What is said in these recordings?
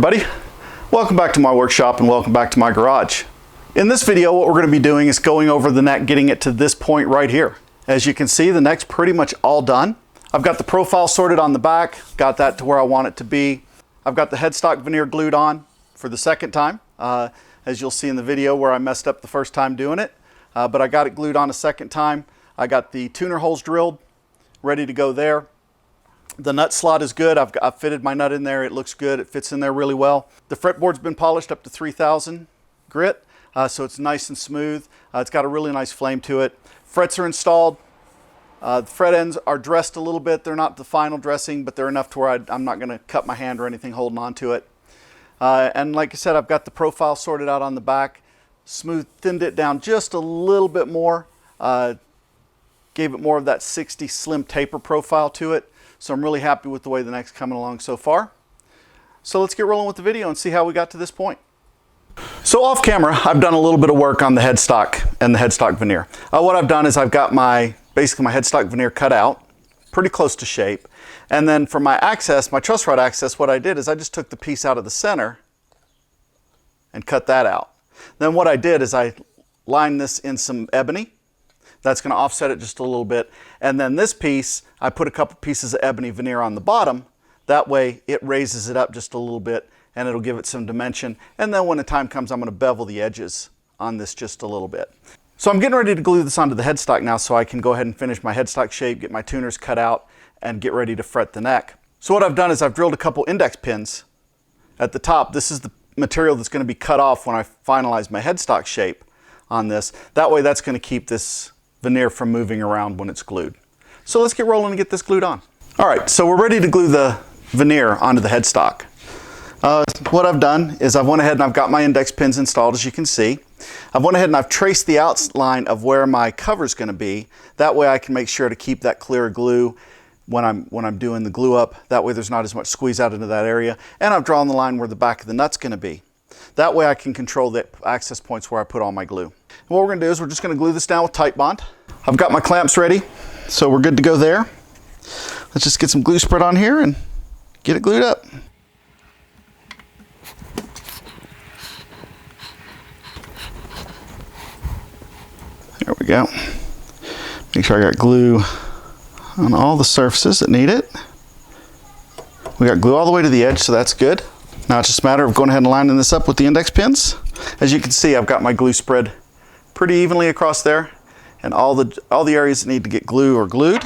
everybody. Welcome back to my workshop and welcome back to my garage. In this video, what we're going to be doing is going over the neck, getting it to this point right here. As you can see, the neck's pretty much all done. I've got the profile sorted on the back, got that to where I want it to be. I've got the headstock veneer glued on for the second time, as you'll see in the video where I messed up the first time doing it. But I got it glued on a second time. I got the tuner holes drilled, ready to go there. The nut slot is good. I've fitted my nut in there. It looks good. It fits in there really well. The fretboard's been polished up to 3000 grit, so it's nice and smooth. It's got a really nice flame to it. Frets are installed. The fret ends are dressed a little bit. They're not the final dressing, but they're enough to where I'm not going to cut my hand or anything holding on to it. And like I said, I've got the profile sorted out on the back. Thinned it down just a little bit more. Gave it more of that 60 slim taper profile to it. So I'm really happy with the way the neck's coming along so far. So let's get rolling with the video and see how we got to this point. So off camera, I've done a little bit of work on the headstock and the headstock veneer. What I've done is I've got basically my headstock veneer cut out, pretty close to shape. And then for my access, my truss rod access, what I did is I just took the piece out of the center and cut that out. Then what I did is I lined this in some ebony. That's going to offset it just a little bit. And then this piece, I put a couple pieces of ebony veneer on the bottom. That way it raises it up just a little bit and it'll give it some dimension. And then when the time comes, I'm going to bevel the edges on this just a little bit. So I'm getting ready to glue this onto the headstock now so I can go ahead and finish my headstock shape, get my tuners cut out, and get ready to fret the neck. So what I've done is I've drilled a couple index pins at the top. This is the material that's going to be cut off when I finalize my headstock shape on this. That way that's going to keep this veneer from moving around when it's glued. So let's get rolling and get this glued on. All right, so we're ready to glue the veneer onto the headstock. What I've done is I've went ahead and I've got my index pins installed, as you can see. I've went ahead and I've traced the outline of where my cover is going to be. That way I can make sure to keep that clear glue when I'm doing the glue up. That way there's not as much squeeze out into that area. And I've drawn the line where the back of the nut's going to be. That way I can control the access points where I put all my glue. And what we're going to do is we're just going to glue this down with Tite Bond. I've got my clamps ready, so we're good to go there. Let's just get some glue spread on here and get it glued up. There we go. Make sure I got glue on all the surfaces that need it. We got glue all the way to the edge, so that's good. Now it's just a matter of going ahead and lining this up with the index pins. As you can see, I've got my glue spread pretty evenly across there, and all the areas that need to get glue are glued.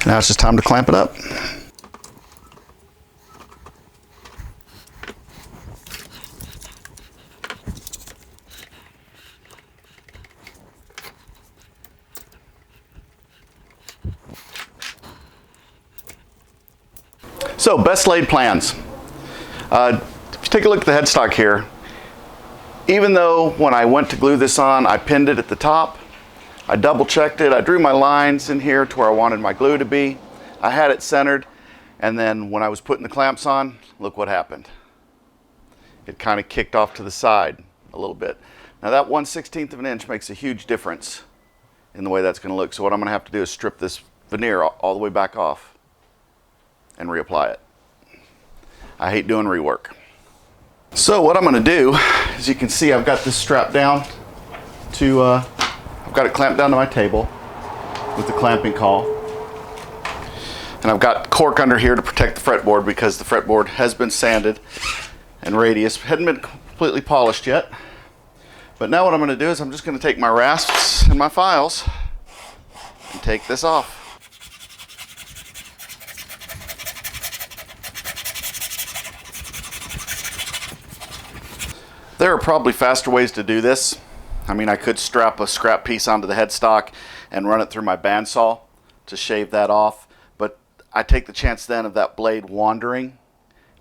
Now it's just time to clamp it up. So, best laid plans. If you take a look at the headstock here, even though when I went to glue this on, I pinned it at the top, I double checked it, I drew my lines in here to where I wanted my glue to be, I had it centered, and then when I was putting the clamps on, look what happened. It kind of kicked off to the side a little bit. Now that 1/16 of an inch makes a huge difference in the way that's going to look. So what I'm going to have to do is strip this veneer all the way back off and reapply it. I hate doing rework. So what I'm going to do, as you can see, I've got this strapped down to, I've got it clamped down to my table with the clamping caul. And I've got cork under here to protect the fretboard because the fretboard has been sanded and radius. Hadn't been completely polished yet. But now what I'm going to do is I'm just going to take my rasps and my files and take this off. There are probably faster ways to do this. I mean, I could strap a scrap piece onto the headstock and run it through my bandsaw to shave that off, but I take the chance then of that blade wandering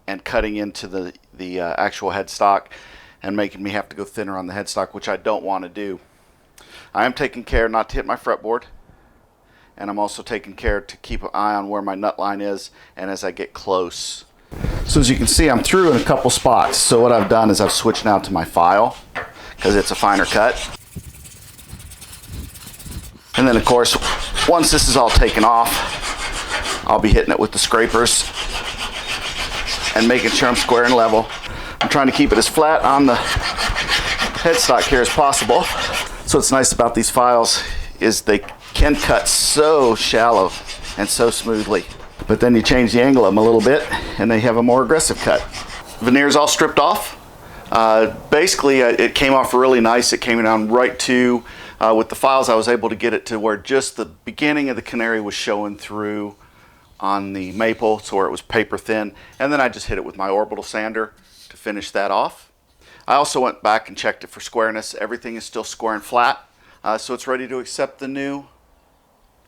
and cutting into the actual headstock and making me have to go thinner on the headstock, which I don't want to do. I am taking care not to hit my fretboard, and I'm also taking care to keep an eye on where my nut line is and as I get close. So as you can see, I'm through in a couple spots. So what I've done is I've switched now to my file because it's a finer cut. And then of course, once this is all taken off, I'll be hitting it with the scrapers and making sure I'm square and level. I'm trying to keep it as flat on the headstock here as possible. So what's nice about these files is they can cut so shallow and so smoothly. But then you change the angle of them a little bit and they have a more aggressive cut. Veneer's all stripped off. Basically, it came off really nice. It came down right to, with the files, I was able to get it to where just the beginning of the canary was showing through on the maple, so where it was paper thin. And then I just hit it with my orbital sander to finish that off. I also went back and checked it for squareness. Everything is still square and flat, so it's ready to accept the new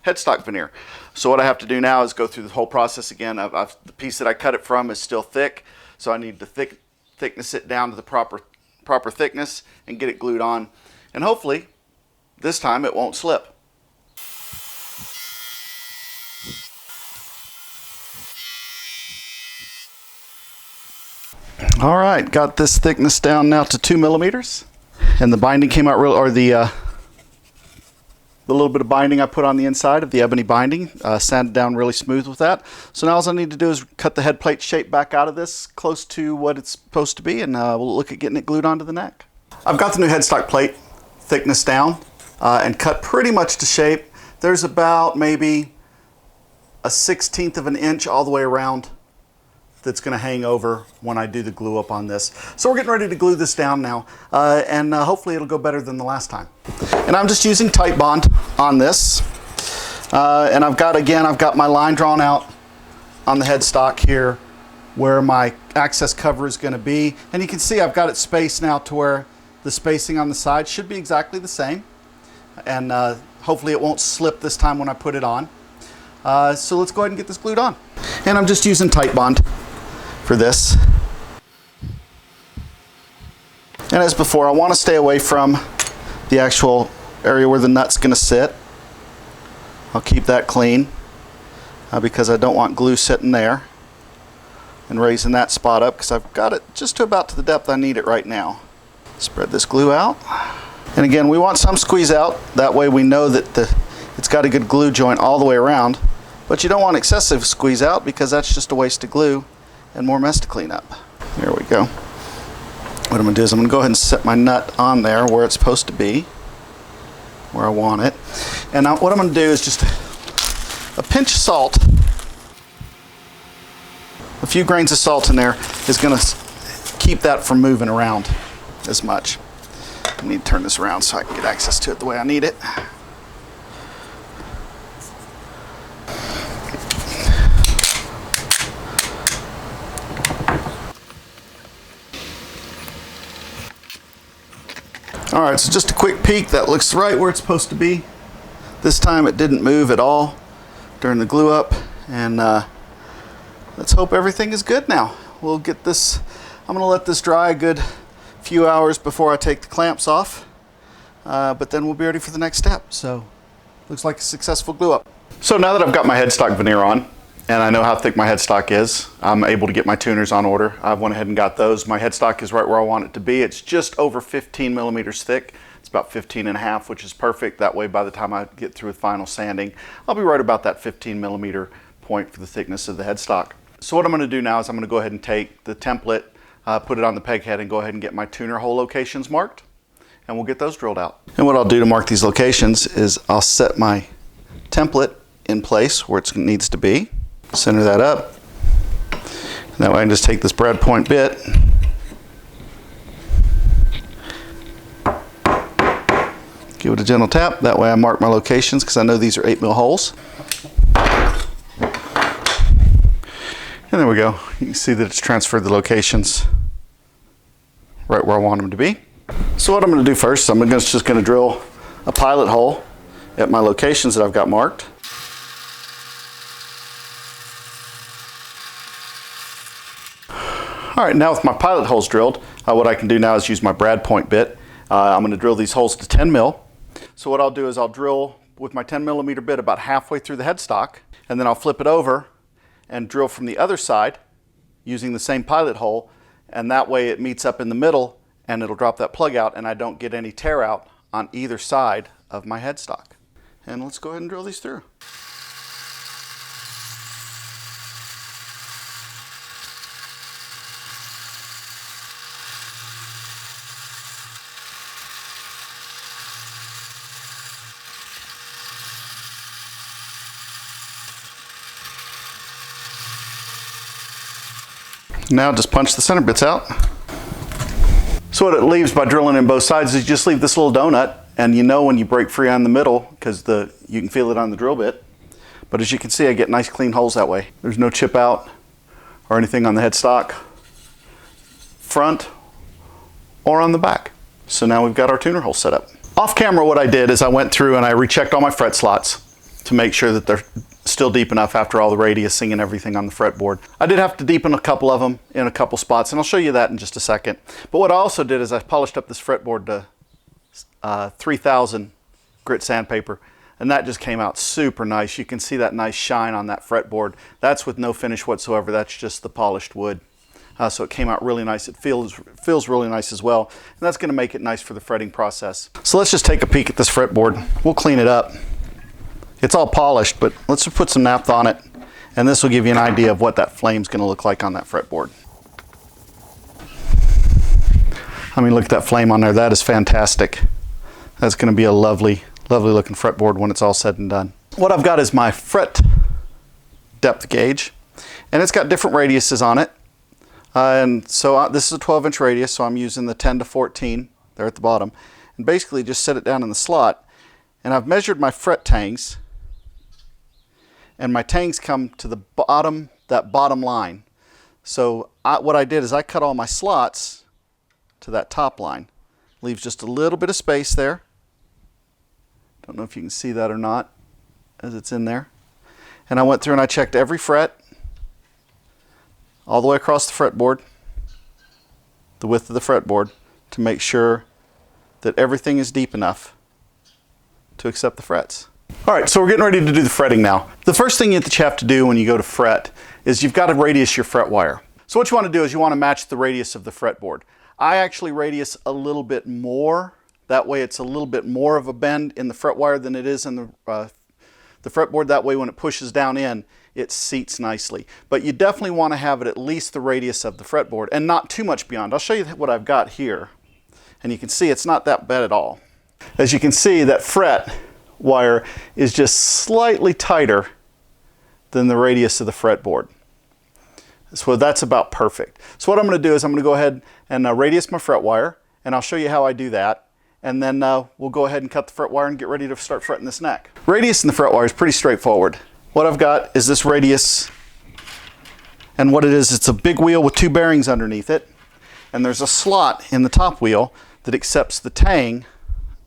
headstock veneer. So what I have to do now is go through the whole process again. The piece that I cut it from is still thick, so I need to thickness it down to the proper thickness and get it glued on. And hopefully, this time it won't slip. All right, got this thickness down now to 2 millimeters, and the binding came out real, or the little bit of binding I put on the inside of the ebony binding, sanded down really smooth with that. So now all I need to do is cut the head plate shape back out of this close to what it's supposed to be, and we'll look at getting it glued onto the neck. I've got the new headstock plate thickness down and cut pretty much to shape. There's about maybe a 1/16 of an inch all the way around that's going to hang over when I do the glue up on this. So we're getting ready to glue this down now, and hopefully it'll go better than the last time. And I'm just using tight bond on this, and I've got my line drawn out on the headstock here where my access cover is going to be, and you can see I've got it spaced now to where the spacing on the side should be exactly the same, and hopefully it won't slip this time when I put it on. So let's go ahead and get this glued on. And I'm just using tight bond for this. And as before, I want to stay away from the actual area where the nut's going to sit. I'll keep that clean because I don't want glue sitting there and raising that spot up, because I've got it just to about to the depth I need it right now. Spread this glue out. And again, we want some squeeze out. That way we know that it's got a good glue joint all the way around. But you don't want excessive squeeze out, because that's just a waste of glue and more mess to clean up. There we go. What I'm going to do is I'm going to go ahead and set my nut on there where it's supposed to be, where I want it. And now what I'm going to do is just a pinch of salt. A few grains of salt in there is going to keep that from moving around as much. I need to turn this around so I can get access to it the way I need it. All right, so just a quick peek. That looks right where it's supposed to be. This time it didn't move at all during the glue up, and let's hope everything is good now. We'll get this, I'm gonna let this dry a good few hours before I take the clamps off, but then we'll be ready for the next step. So looks like a successful glue up. So now that I've got my headstock veneer on, and I know how thick my headstock is, I'm able to get my tuners on order. I went ahead and got those. My headstock is right where I want it to be. It's just over 15 millimeters thick. It's about 15.5, which is perfect. That way, by the time I get through with final sanding, I'll be right about that 15 millimeter point for the thickness of the headstock. So what I'm going to do now is I'm going to go ahead and take the template, put it on the peg head, and go ahead and get my tuner hole locations marked, and we'll get those drilled out. And what I'll do to mark these locations is I'll set my template in place where it needs to be. Center that up. And that way I can just take this brad point bit, give it a gentle tap. That way I mark my locations, because I know these are 8mm holes. And there we go. You can see that it's transferred the locations right where I want them to be. So what I'm going to do first, I'm just going to drill a pilot hole at my locations that I've got marked. All right, now with my pilot holes drilled, what I can do now is use my brad point bit. I'm going to drill these holes to 10 mil. So what I'll do is I'll drill with my 10 millimeter bit about halfway through the headstock, and then I'll flip it over and drill from the other side using the same pilot hole, and that way it meets up in the middle and it'll drop that plug out, and I don't get any tear out on either side of my headstock. And let's go ahead and drill these through. Now just punch the center bits out. So what it leaves by drilling in both sides is you just leave this little donut, and you know when you break free on the middle because you can feel it on the drill bit. But as you can see, I get nice clean holes that way. There's no chip out or anything on the headstock, front or on the back. So now we've got our tuner hole set up. Off camera, what I did is I went through and I rechecked all my fret slots to make sure that they're still deep enough after all the radiusing and everything on the fretboard. I did have to deepen a couple of them in a couple spots, and I'll show you that in just a second. But what I also did is I polished up this fretboard to 3000 grit sandpaper, and that just came out super nice. You can see that nice shine on that fretboard. That's with no finish whatsoever. That's just the polished wood. So it came out really nice. It feels really nice as well, and that's going to make it nice for the fretting process. So let's just take a peek at this fretboard. We'll clean it up. It's all polished, but let's just put some naphtha on it, and this will give you an idea of what that flame's going to look like on that fretboard. I mean, look at that flame on there. That is fantastic. That's going to be a lovely, lovely looking fretboard when it's all said and done. What I've got is my fret depth gauge, and it's got different radiuses on it. And so this is a 12-inch radius, so I'm using the 10 to 14 there at the bottom, and basically just set it down in the slot. And I've measured my fret tangs, and my tangs come to the bottom, that bottom line. So what I did is I cut all my slots to that top line. Leaves just a little bit of space there. Don't know if you can see that or not as it's in there. And I went through and I checked every fret all the way across the fretboard, the width of the fretboard, to make sure that everything is deep enough to accept the frets. All right, so we're getting ready to do the fretting now. The first thing that you have to do when you go to fret is you've got to radius your fret wire. So what you want to do is you want to match the radius of the fretboard. I actually radius a little bit more. That way it's a little bit more of a bend in the fret wire than it is in the fretboard. That way when it pushes down in, it seats nicely. But you definitely want to have it at least the radius of the fretboard and not too much beyond. I'll show you what I've got here, and you can see it's not that bad at all. As you can see, that fret wire is just slightly tighter than the radius of the fretboard. So that's about perfect. So what I'm going to do is I'm going to go ahead and radius my fret wire, and I'll show you how I do that. And then we'll go ahead and cut the fret wire and get ready to start fretting this neck. Radius in the fret wire is pretty straightforward. What I've got is this radius, and what it is, it's a big wheel with two bearings underneath it, and there's a slot in the top wheel that accepts the tang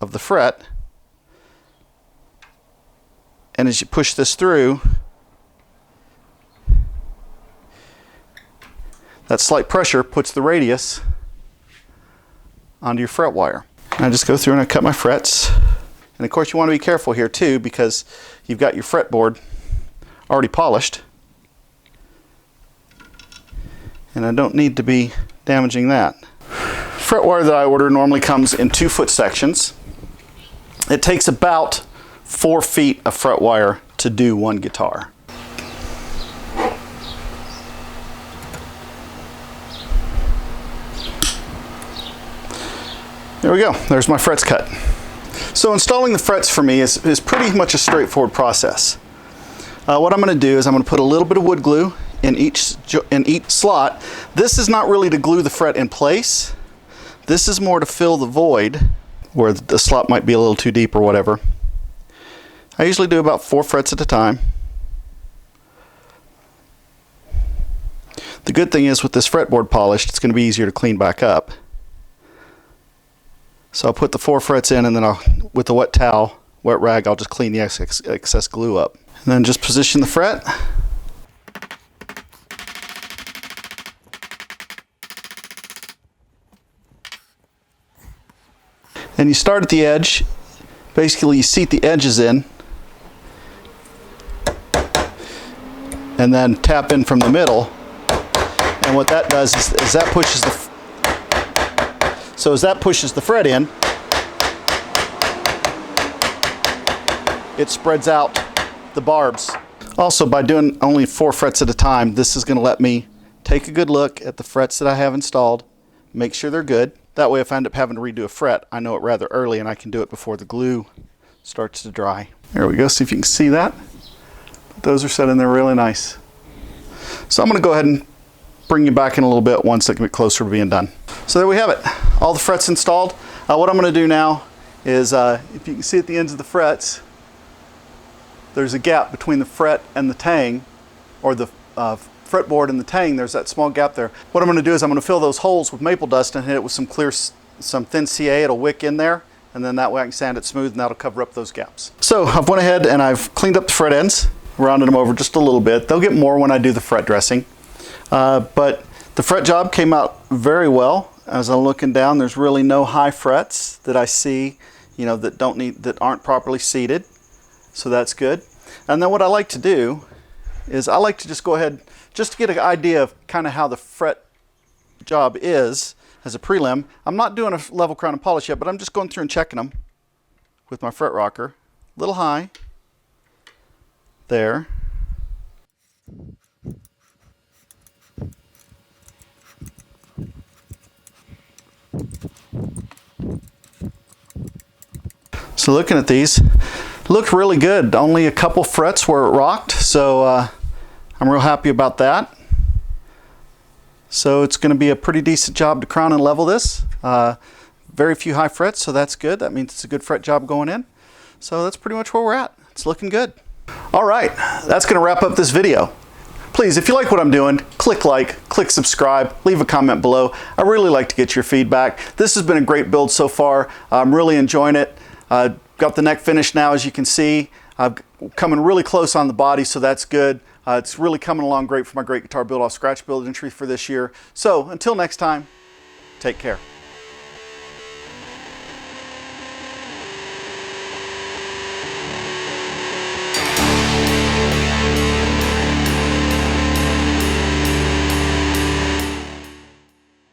of the fret, and as you push this through, that slight pressure puts the radius onto your fret wire. And I just go through and I cut my frets, and of course you want to be careful here too, because you've got your fretboard already polished, and I don't need to be damaging that. Fret wire that I order normally comes in 2-foot sections. It takes about 4 feet of fret wire to do one guitar. There we go, there's my frets cut. So installing the frets for me is pretty much a straightforward process. What I'm going to do is I'm going to put a little bit of wood glue in each slot. This is not really to glue the fret in place. This is more to fill the void where the slot might be a little too deep or whatever. I usually do about 4 frets at a time. The good thing is with this fretboard polished, it's going to be easier to clean back up. So I'll put the 4 frets in, and then with a wet rag, I'll just clean the excess glue up. And then just position the fret. And you start at the edge. Basically, you seat the edges in, and then tap in from the middle. And what that does is that pushes the as that pushes the fret in, it spreads out the barbs. Also, by doing only 4 frets at a time, this is going to let me take a good look at the frets that I have installed, make sure they're good. That way if I end up having to redo a fret, I know it rather early and I can do it before the glue starts to dry. There we go, see if you can see that. Those are set in there really nice. So I'm going to go ahead and bring you back in a little bit once they get closer to being done. So there we have it, all the frets installed. What I'm going to do now is, if you can see at the ends of the frets, there's a gap between the fret and the tang, or the fretboard and the tang. There's that small gap there. What I'm going to do is I'm going to fill those holes with maple dust and hit it with some thin CA. It'll wick in there, and then that way I can sand it smooth and that'll cover up those gaps. So I've went ahead and I've cleaned up the fret ends, rounded them over just a little bit. They'll get more when I do the fret dressing. But the fret job came out very well. As I'm looking down, there's really no high frets that I see, you know, that aren't properly seated. So that's good. And then what I like to do is I like to just go ahead, just to get an idea of kind of how the fret job is as a prelim. I'm not doing a level crown and polish yet, but I'm just going through and checking them with my fret rocker. A little high. There. So looking at these, looked really good. Only a couple frets where it rocked, so I'm real happy about that. So it's going to be a pretty decent job to crown and level this. Very few high frets, so that's good. That means it's a good fret job going in. So that's pretty much where we're at. It's looking good. All right, that's going to wrap up this video. Please, if you like what I'm doing, click like, click subscribe, leave a comment below. I really like to get your feedback. This has been a great build so far. I'm really enjoying it. Got the neck finished now, as you can see. Coming really close on the body, so that's good. It's really coming along great for my Great Guitar Build Off Scratch build entry for this year. So until next time, take care.